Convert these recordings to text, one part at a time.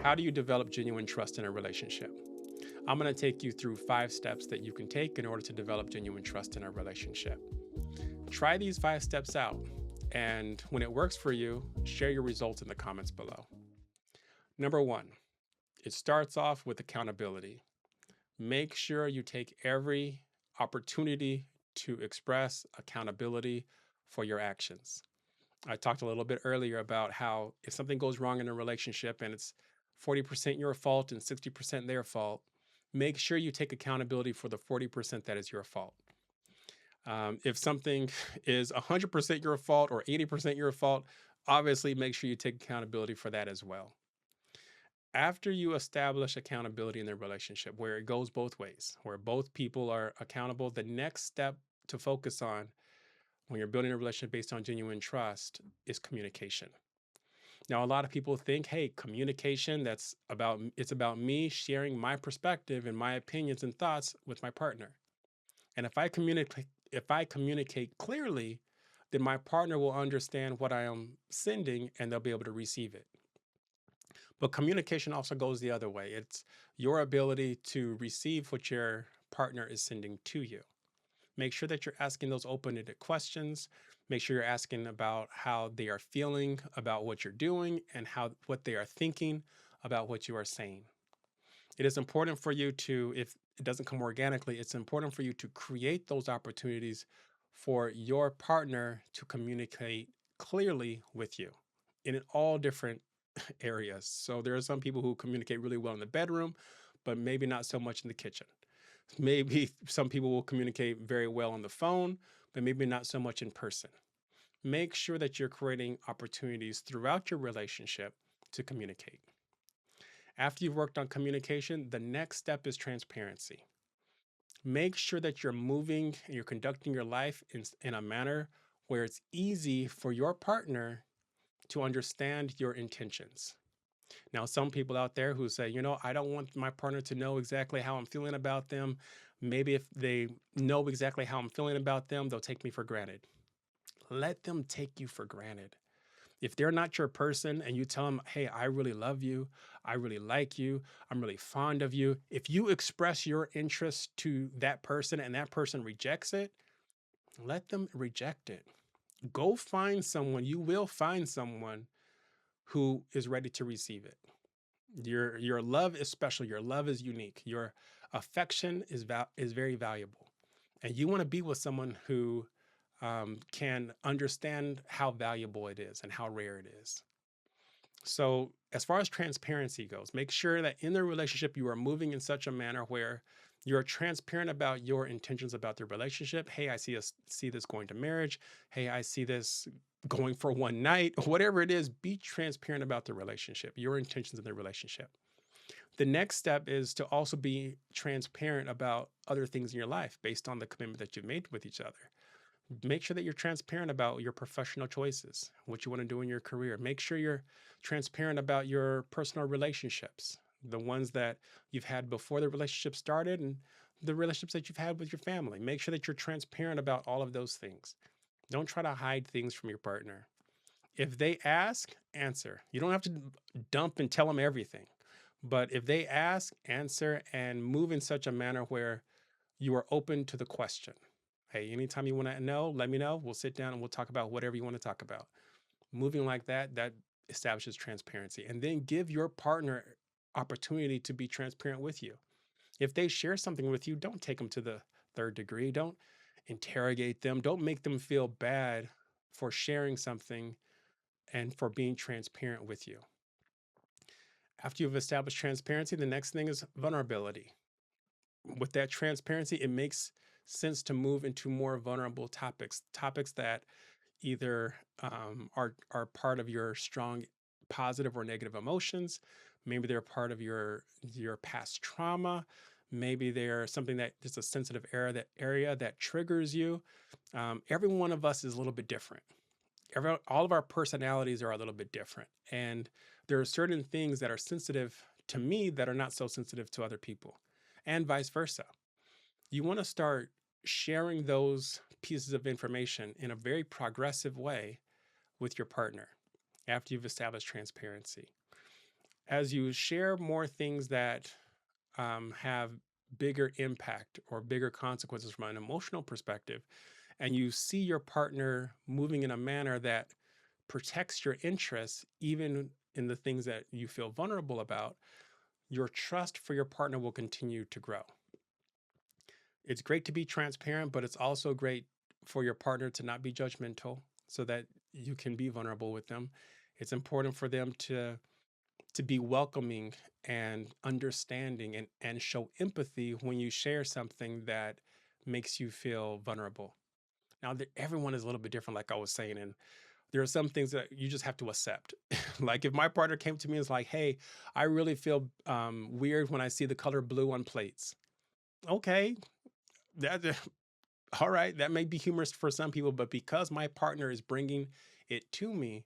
How do you develop genuine trust in a relationship? I'm going to take you through 5 steps that you can take in order to develop genuine trust in a relationship. Try these 5 steps out, and when it works for you, share your results in the comments below. Number one, it starts off with accountability. Make sure you take every opportunity to express accountability for your actions. I talked a little bit earlier about how if something goes wrong in a relationship and it's 40% your fault and 60% their fault, make sure you take accountability for the 40% that is your fault. If something is 100% your fault or 80% your fault, obviously make sure you take accountability for that as well. After you establish accountability in the relationship, where it goes both ways, where both people are accountable, the next step to focus on when you're building a relationship based on genuine trust is communication. Now, a lot of people think, hey, communication, it's about me sharing my perspective and my opinions and thoughts with my partner. And if I communicate clearly, then my partner will understand what I am sending and they'll be able to receive it. But communication also goes the other way. It's your ability to receive what your partner is sending to you. Make sure that you're asking those open-ended questions. Make sure you're asking about how they are feeling about what you're doing and what they are thinking about what you are saying. It is important for you to, if it doesn't come organically, it's important for you to create those opportunities for your partner to communicate clearly with you in all different areas. So there are some people who communicate really well in the bedroom, but maybe not so much in the kitchen. Maybe some people will communicate very well on the phone, but maybe not so much in person. Make sure that you're creating opportunities throughout your relationship to communicate. After you've worked on communication, the next step is transparency. Make sure that you're moving and you're conducting your life in a manner where it's easy for your partner to understand your intentions. Now, some people out there who say, I don't want my partner to know exactly how I'm feeling about them. Maybe if they know exactly how I'm feeling about them, they'll take me for granted. Let them take you for granted. If they're not your person and you tell them, hey, I really love you, I really like you, I'm really fond of you, if you express your interest to that person and that person rejects it, let them reject it. Go find someone, you will find someone who is ready to receive it. Your love is special. Your love is unique. Your affection is very valuable, and you want to be with someone who can understand how valuable it is and how rare it is. So, as far as transparency goes, make sure that in the relationship you are moving in such a manner where you're transparent about your intentions about the relationship. Hey, I see this going to marriage. Hey, I see this going for one night. Whatever it is, be transparent about the relationship, your intentions in the relationship. The next step is to also be transparent about other things in your life based on the commitment that you've made with each other. Make sure that you're transparent about your professional choices, what you want to do in your career. Make sure you're transparent about your personal relationships, the ones that you've had before the relationship started and the relationships that you've had with your family. Make sure that you're transparent about all of those things. Don't try to hide things from your partner. If they ask, answer. You don't have to dump and tell them everything. But if they ask, answer, and move in such a manner where you are open to the question. Hey, anytime you want to know, let me know. We'll sit down and we'll talk about whatever you want to talk about. Moving like that establishes transparency. And then give your partner opportunity to be transparent with you. If they share something with you, don't take them to the third degree. Don't interrogate them. Don't make them feel bad for sharing something and for being transparent with you. After you've established transparency, the next thing is vulnerability. With that transparency, it makes sense to move into more vulnerable topics that either are part of your strong positive or negative emotions. Maybe they're part of your past trauma. Maybe they're something that is a sensitive area that triggers you. Every one of us is a little bit different. All of our personalities are a little bit different, and there are certain things that are sensitive to me that are not so sensitive to other people, and vice versa. You want to start sharing those pieces of information in a very progressive way with your partner after you've established transparency. As you share more things that have bigger impact or bigger consequences from an emotional perspective, and you see your partner moving in a manner that protects your interests, even in the things that you feel vulnerable about, your trust for your partner will continue to grow. It's great to be transparent, but it's also great for your partner to not be judgmental so that you can be vulnerable with them. It's important for them to be welcoming and understanding and show empathy when you share something that makes you feel vulnerable. Now, everyone is a little bit different, like I was saying, and there are some things that you just have to accept. Like if my partner came to me and was like, "Hey, I really feel weird when I see the color blue on plates." Okay, that all right, that may be humorous for some people, but because my partner is bringing it to me,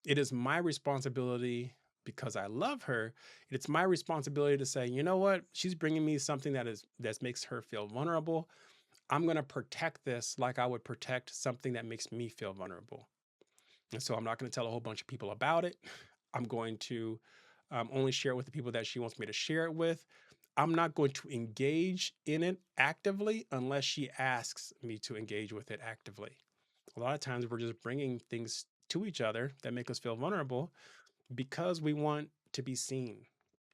it is my responsibility, because I love her. It's my responsibility to say, you know what? She's bringing me something that makes her feel vulnerable. I'm going to protect this like I would protect something that makes me feel vulnerable. And so I'm not going to tell a whole bunch of people about it. I'm going to only share it with the people that she wants me to share it with. I'm not going to engage in it actively unless she asks me to engage with it actively. A lot of times we're just bringing things to each other that make us feel vulnerable because we want to be seen.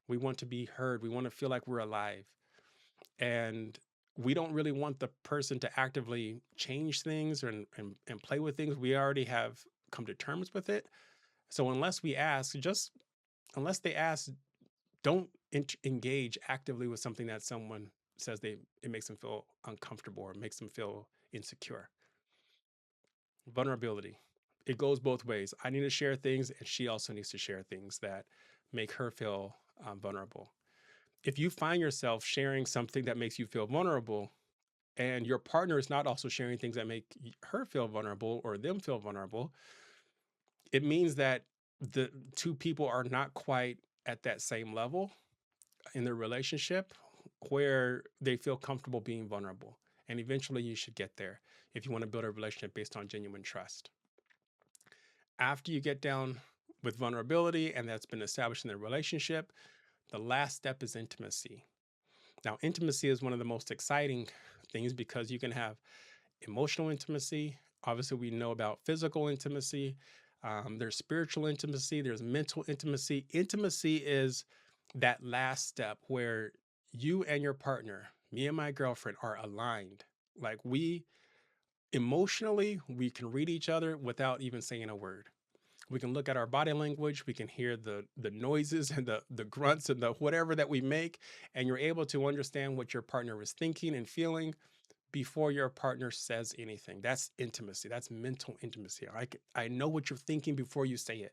We want to be heard. We want to feel like we're alive. And we don't really want the person to actively change things and play with things. We already have come to terms with it. So unless we ask, just unless they ask, don't engage actively with something that someone says it makes them feel uncomfortable or makes them feel insecure. Vulnerability. It goes both ways. I need to share things, and she also needs to share things that make her feel vulnerable. If you find yourself sharing something that makes you feel vulnerable, and your partner is not also sharing things that make her feel vulnerable or them feel vulnerable, it means that the two people are not quite at that same level in their relationship where they feel comfortable being vulnerable. And eventually you should get there if you want to build a relationship based on genuine trust. After you get down with vulnerability and that's been established in the relationship, the last step is intimacy. Now, intimacy is one of the most exciting things because you can have emotional intimacy. Obviously, we know about physical intimacy. There's spiritual intimacy, there's mental intimacy. Intimacy is that last step where you and your partner, me and my girlfriend, are aligned. Like we emotionally, we can read each other without even saying a word. We can look at our body language, we can hear the noises and the grunts and the whatever that we make, and you're able to understand what your partner is thinking and feeling before your partner says anything. That's intimacy. That's mental intimacy. I know what you're thinking before you say it.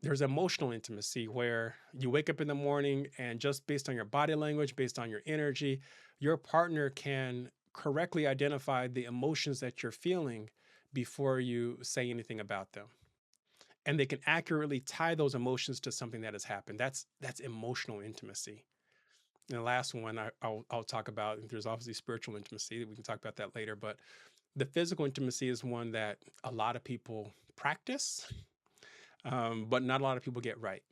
There's emotional intimacy where you wake up in the morning and just based on your body language, based on your energy, your partner can correctly identify the emotions that you're feeling before you say anything about them. And they can accurately tie those emotions to something that has happened. That's emotional intimacy. And the last one I'll talk about, there's obviously spiritual intimacy. We can talk about that later, but the physical intimacy is one that a lot of people practice, but not a lot of people get right.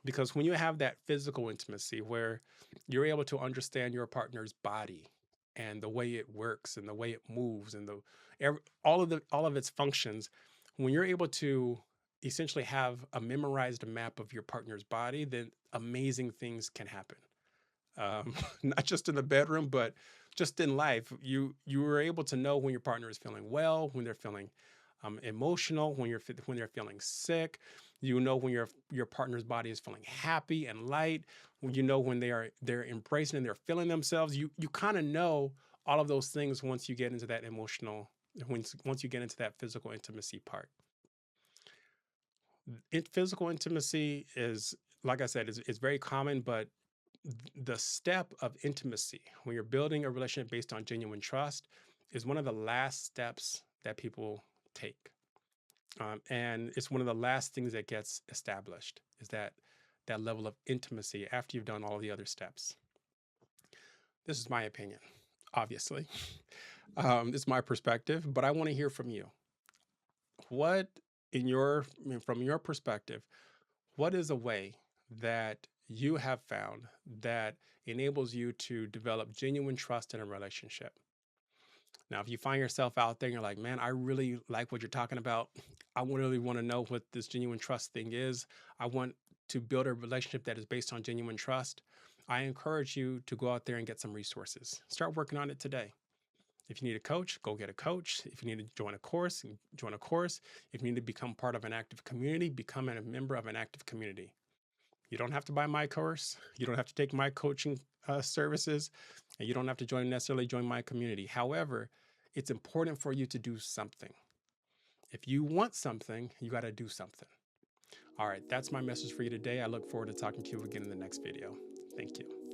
Because when you have that physical intimacy where you're able to understand your partner's body and the way it works and the way it moves and all of its functions, when you're able to essentially have a memorized map of your partner's body, then amazing things can happen. Not just in the bedroom, but just in life. You were able to know when your partner is feeling well, when they're feeling emotional, when they're feeling sick. You know when your partner's body is feeling happy and light. When you know when they're embracing and they're feeling themselves. You kind of know all of those things once you get into that emotional. Once you get into that physical intimacy part. Physical intimacy is, like I said, is very common, but the step of intimacy when you're building a relationship based on genuine trust is one of the last steps that people take, and it's one of the last things that gets established is that level of intimacy after you've done all the other steps. This is my opinion, obviously. This is my perspective, but I want to hear from you. What, from your perspective, what is a way that you have found that enables you to develop genuine trust in a relationship. Now, if you find yourself out there and you're like, man, I really like what you're talking about. I really want to know what this genuine trust thing is. I want to build a relationship that is based on genuine trust. I encourage you to go out there and get some resources. Start working on it today. If you need a coach, go get a coach. If you need to join a course, join a course. If you need to become part of an active community, become a member of an active community. You don't have to buy my course. You don't have to take my coaching services, and you don't have to necessarily join my community. However, it's important for you to do something. If you want something, you got to do something. All right, that's my message for you today. I look forward to talking to you again in the next video. Thank you.